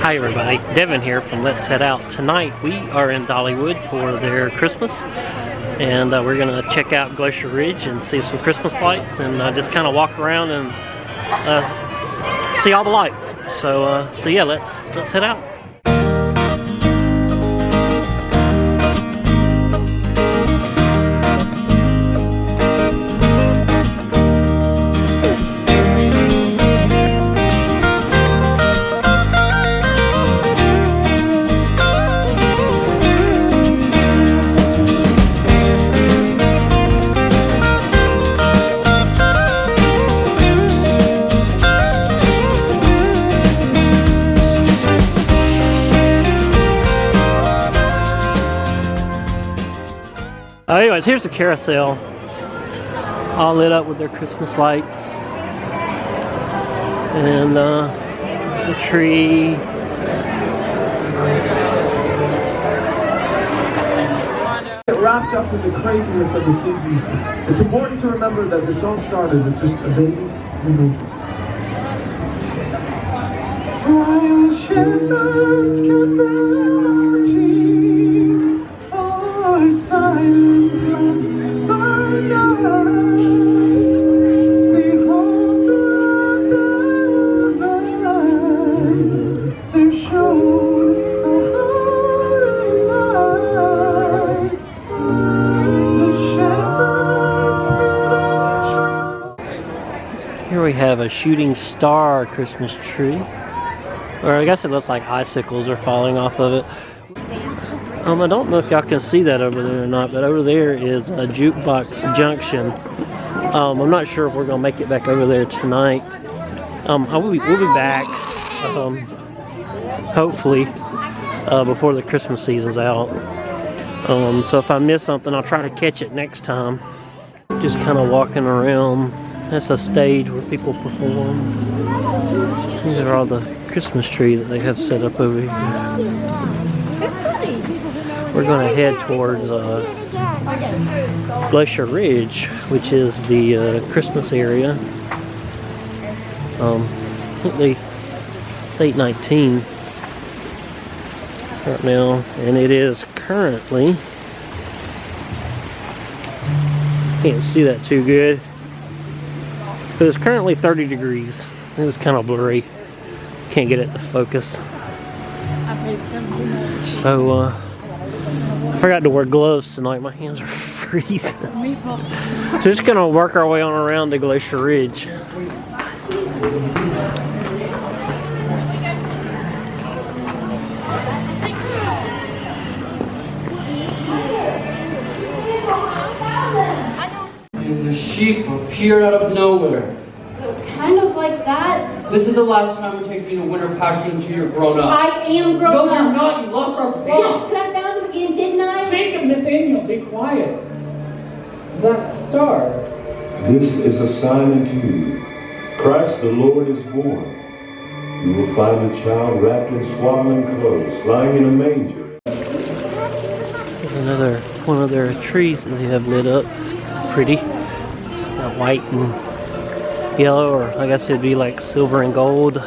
Hi everybody, Devin here from Let's Head Out. Tonight we are in Dollywood for their Christmas, and we're going to check out Glacier Ridge and see some Christmas lights, and just kind of walk around and see all the lights. So yeah, let's head out. Anyways, here's the carousel, all lit up with their Christmas lights, and the tree. Wrapped up with the craziness of the season, it's important to remember that this all started with just a baby and while shepherds kept their marching, our silent flocks by night, behold the light, to show the light. Here we have a shooting star Christmas tree, or I guess it looks like icicles are falling off of it. I don't know if y'all can see that over there or not, but over there is a Jukebox Junction. I'm not sure if we're gonna make it back over there tonight. We'll be back, hopefully, before the Christmas season's out. So if I miss something, I'll try to catch it next time. Just kind of walking around. That's a stage where people perform. These are all the Christmas tree that they have set up over here. We're going to head towards Glacier Ridge, which is the Christmas area. It's 8:19 right now, and it is currently, can't see that too good, but it's currently 30 degrees. It was kind of blurry, can't get it to focus. So I forgot to wear gloves tonight. My hands are freezing. So just gonna work our way on around the Glacier Ridge. And the sheep appeared out of nowhere. Kind of like that. This is the last time we're taking you to winter pasture until you're grown up. I am grown up. No, you're not. You lost our farm. But I found him again, didn't I? Take him, Nathaniel. Be quiet. That star. This is a sign unto you. Christ the Lord is born. You will find a child wrapped in swaddling clothes, lying in a manger. There's another one of their trees that they have lit up. It's pretty. It's got white and yellow, or I guess it'd be like silver and gold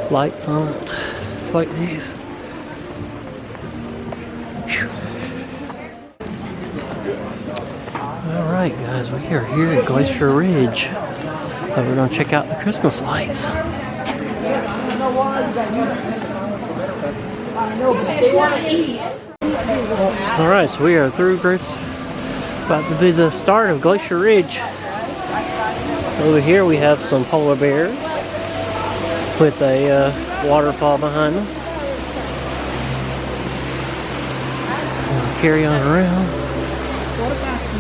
lights on it. It's like these. Whew. Alright guys, we are here at Glacier Ridge. We're going to check out the Christmas lights. Alright, so we are through about to be the start of Glacier Ridge. Over here we have some polar bears with a waterfall behind them. We'll carry on around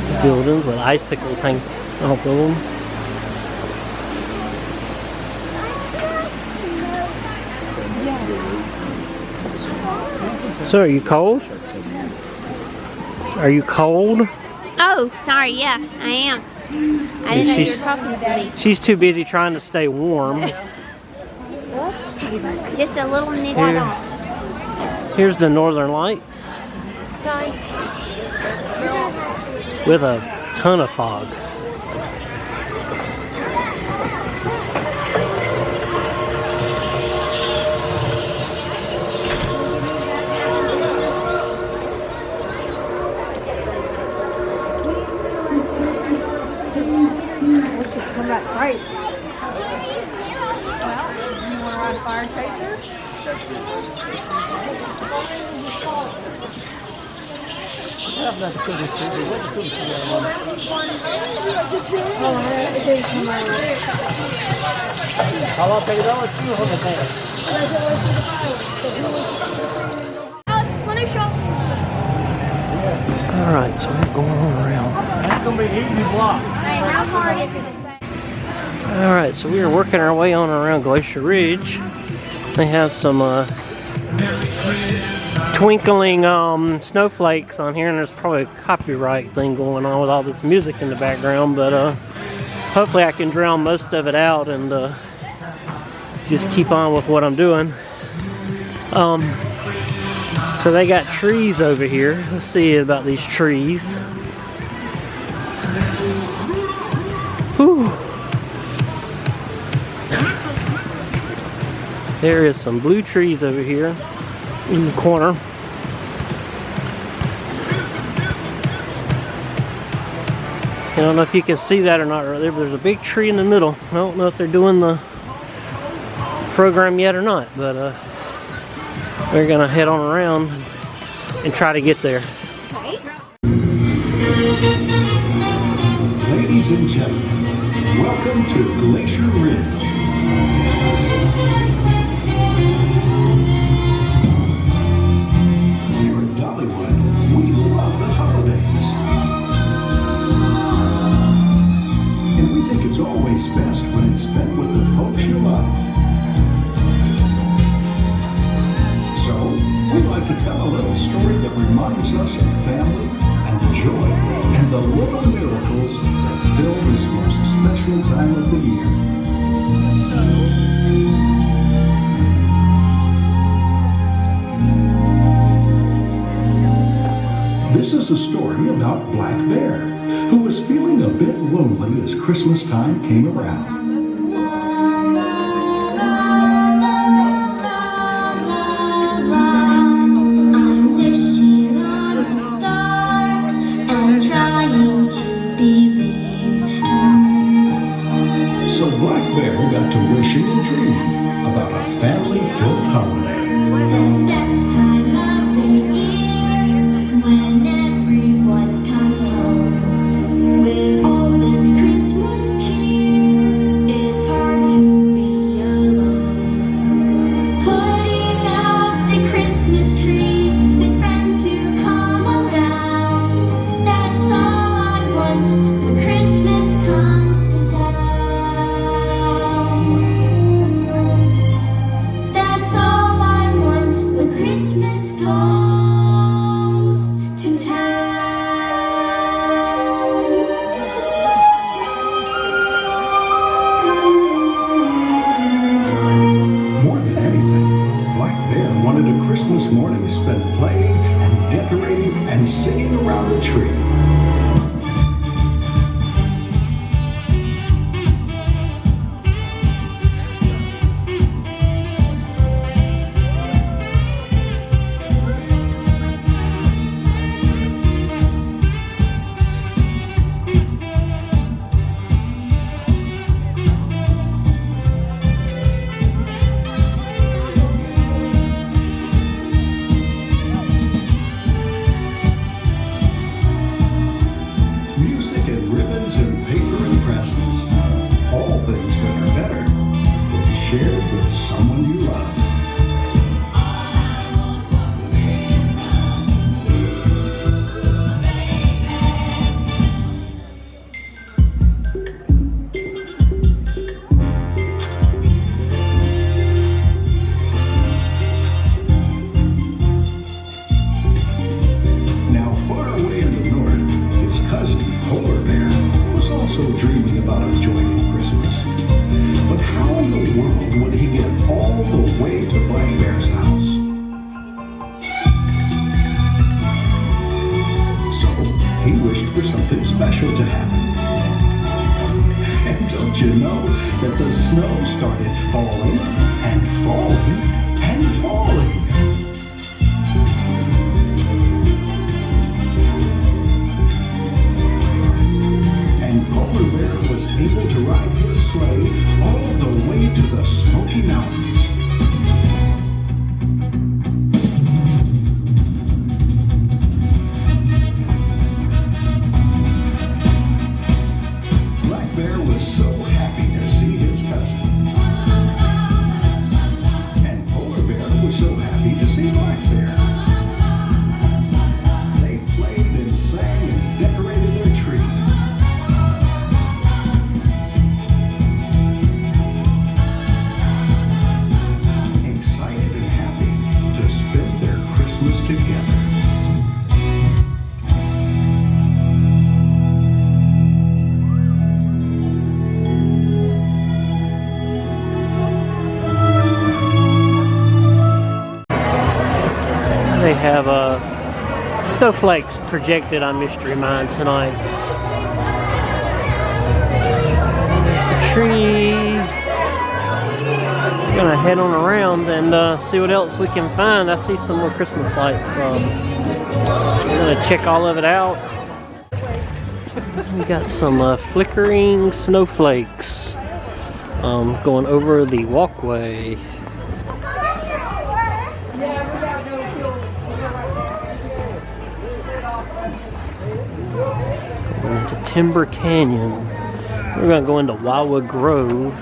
the buildings with icicles hanging off of them. So are you cold? Are you cold? Oh, sorry, yeah, I am. I didn't know you were talking to me. She's too busy trying to stay warm. Just a little nigga. Here's the Northern Lights. Sorry. With a ton of fog. Alright, so we're going on around. That's gonna be easy block. Hey, how hard is it to say? Alright, so we are working our way on around Glacier Ridge. They have some twinkling snowflakes on here, and there's probably a copyright thing going on with all this music in the background, but hopefully I can drown most of it out and just keep on with what I'm doing. So they got trees over here. Let's see about these trees. Whew. There is some blue trees over here in the corner. I don't know if you can see that or not. There's a big tree in the middle. I don't know if they're doing the program yet or not, but we're gonna head on around and try to get there. Ladies and gentlemen, welcome to Glacier Ridge. Here at Dollywood, we love the holidays. And we think it's always best when it's spent with the folks you love. So, we like to tell a little story that reminds us of family and joy and the little miracles that fill this most special time of the year. This is a story about Black Bear, who was feeling a bit lonely as Christmas time came around. I'm wishing on a star and trying to believe. So Black Bear got to wishing and dreaming about a family-filled holiday. The best time of the year when everyone comes home with all this Christmas cheer. It's hard to be alone. Putting up the Christmas tree with friends who come around. That's all I want when Christmas comes to town. That's all I want when Christmas comes to town. More than anything, Black Bear wanted a Christmas morning spent playing and decorating and singing around the tree. Music and ribbons and paper and presents. All things that are better when shared with someone you love. Now, far away in the north, his cousin, Polar Bear, was also dreaming about a joyful Christmas. But how in the world would he get all the way to Black Bear's house? So, he wished for something special to happen. And don't you know that the snow started falling and falling and falling? And Polar Bear was able to ride his sleigh all the way to the Smoky Mountains. have snowflakes projected on Mystery Mine tonight. There's the tree. We're gonna head on around and see what else we can find. I see some more Christmas lights. We're gonna check all of it out. We got some flickering snowflakes going over the walkway. Going into Timber Canyon. We're gonna go into Wildwood Grove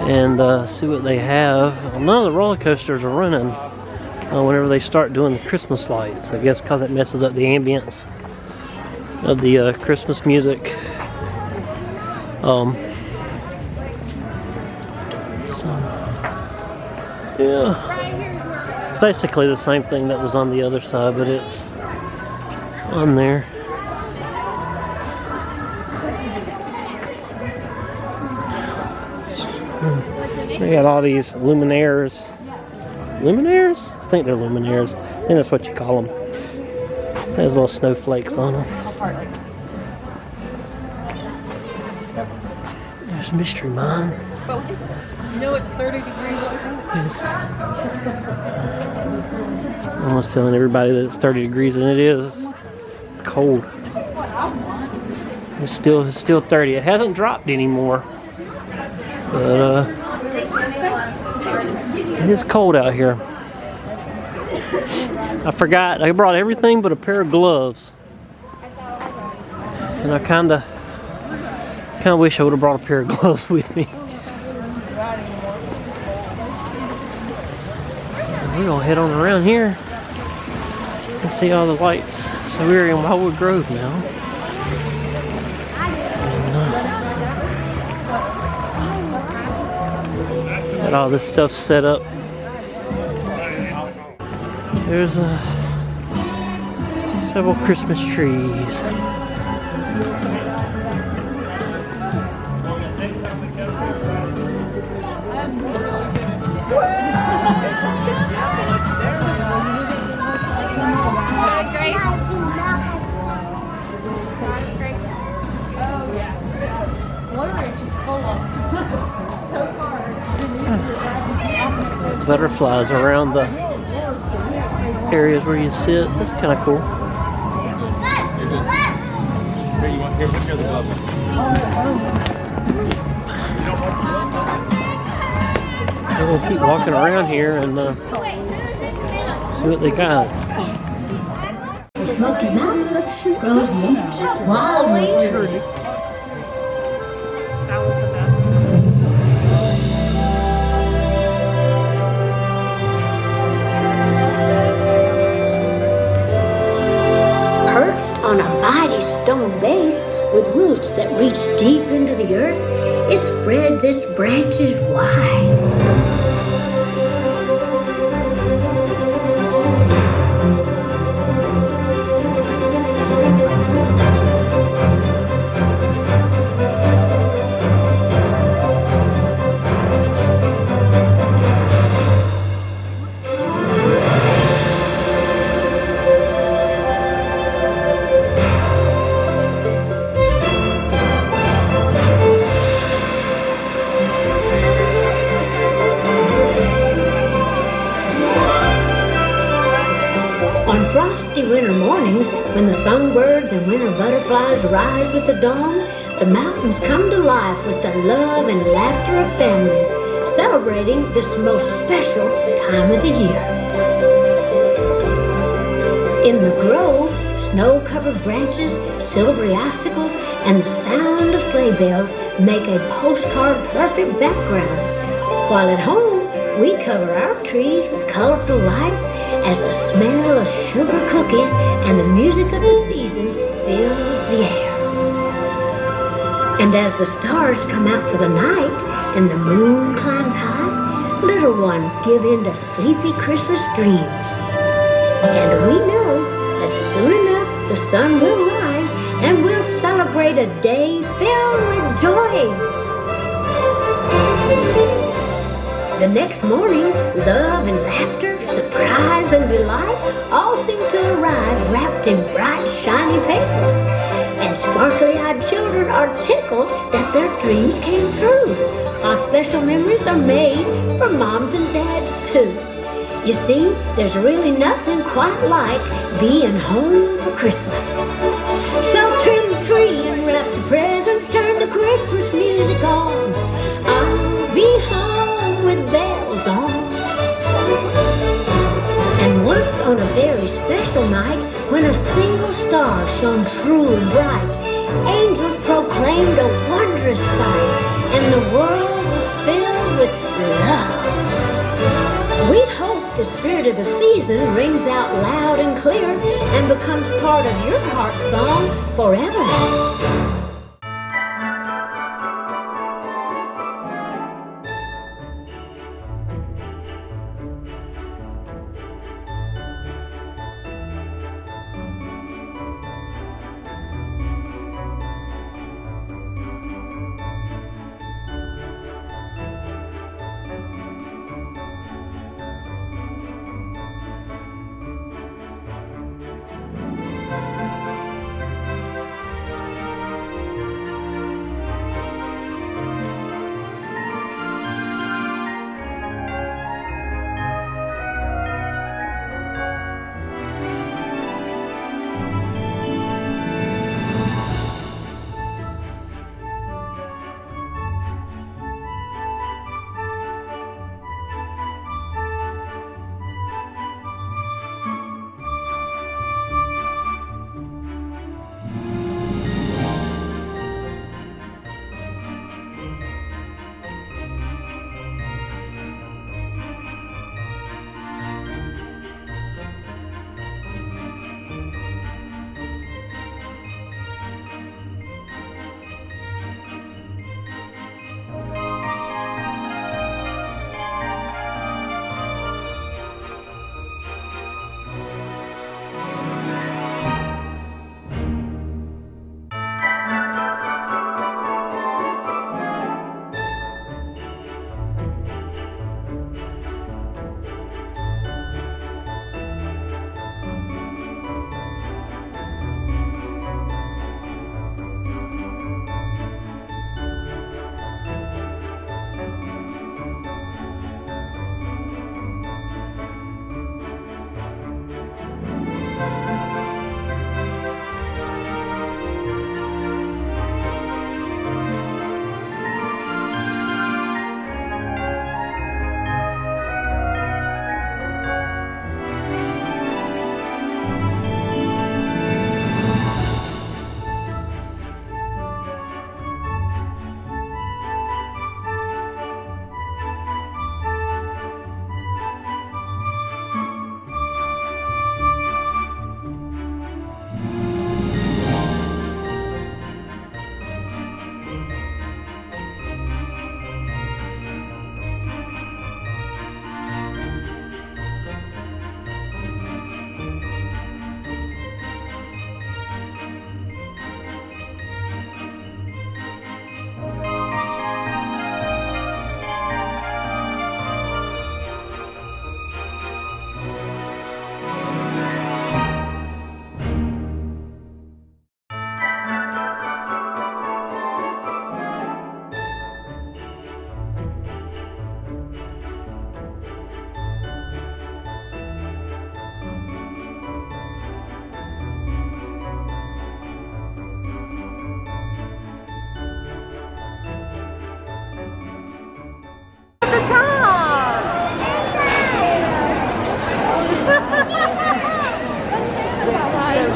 and see what they have. None of the roller coasters are running whenever they start doing the Christmas lights. I guess because it messes up the ambience of the Christmas music. So yeah, it's basically the same thing that was on the other side, but it's on there. They got all these luminaires. Luminaires? I think they're luminaires. I think that's what you call them. There's little snowflakes on them. There's Mystery Mine. You know it's 30 degrees. Almost telling everybody that it's 30 degrees, and it is. It's cold. It's still 30. It hasn't dropped anymore. But it is cold out here. I forgot. I brought everything but a pair of gloves. And I kind of wish I would have brought a pair of gloves with me. We're gonna head on around here and see all the lights. So we're in Wildwood Grove now. And, got all this stuff set up. There's several Christmas trees. Butterflies around the areas where you sit. That's kind of cool. We'll keep walking around here and see what they got. The Smoky Mountains grows the ancient wildwood tree. On a mighty stone base with roots that reach deep into the earth, it spreads its branches wide. Winter mornings, when the songbirds and winter butterflies rise with the dawn, the mountains come to life with the love and laughter of families, celebrating this most special time of the year. In the grove, snow-covered branches, silvery icicles, and the sound of sleigh bells make a postcard-perfect background, while at home, we cover our trees with colorful lights as the smell of sugar cookies and the music of the season fills the air. And as the stars come out for the night and the moon climbs high, little ones give in to sleepy Christmas dreams. And we know that soon enough the sun will rise and we'll celebrate a day filled with joy. The next morning, love and laughter, surprise and delight all seem to arrive wrapped in bright, shiny paper. And sparkly-eyed children are tickled that their dreams came true, while special memories are made for moms and dads too. You see, there's really nothing quite like being home for Christmas. So trim the tree and wrap the presents, turn the Christmas music on. I'll be home with bells on. And once on a very special night, when a single star shone true and bright, angels proclaimed a wondrous sight, and the world was filled with love. We hope the spirit of the season rings out loud and clear and becomes part of your heart song forever.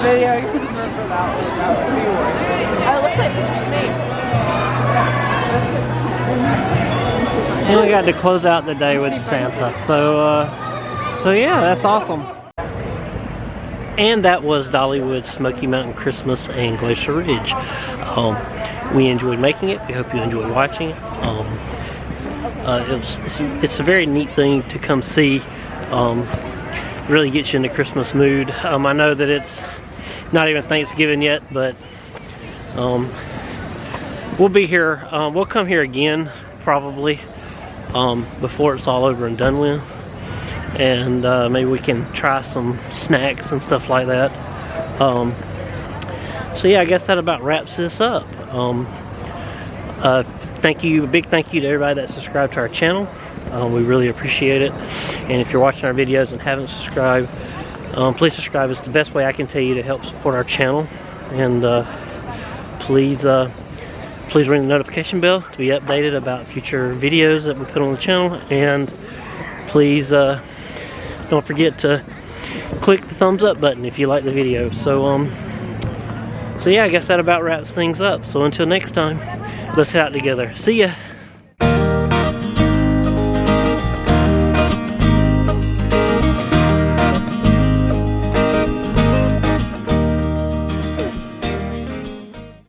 Video, you can remember that one. That would be worth it. I look like this was me. And we got to close out the day with Santa. So yeah, that's awesome. And that was Dollywood, Smoky Mountain Christmas, and Glacier Ridge. We enjoyed making it. We hope you enjoyed watching it. It's a very neat thing to come see. Really gets you in the Christmas mood. I know that it's not even Thanksgiving yet, but we'll be here. We'll come here again probably before it's all over and done with. And maybe we can try some snacks and stuff like that. So yeah, I guess that about wraps this up. Thank you, a big thank you to everybody that subscribed to our channel. We really appreciate it. And if you're watching our videos and haven't subscribed, please subscribe. It's the best way I can tell you to help support our channel. And please ring the notification bell to be updated about future videos that we put on the channel. And please don't forget to click the thumbs up button if you like the video. So yeah, I guess that about wraps things up. So until next time, let's head out together. See ya.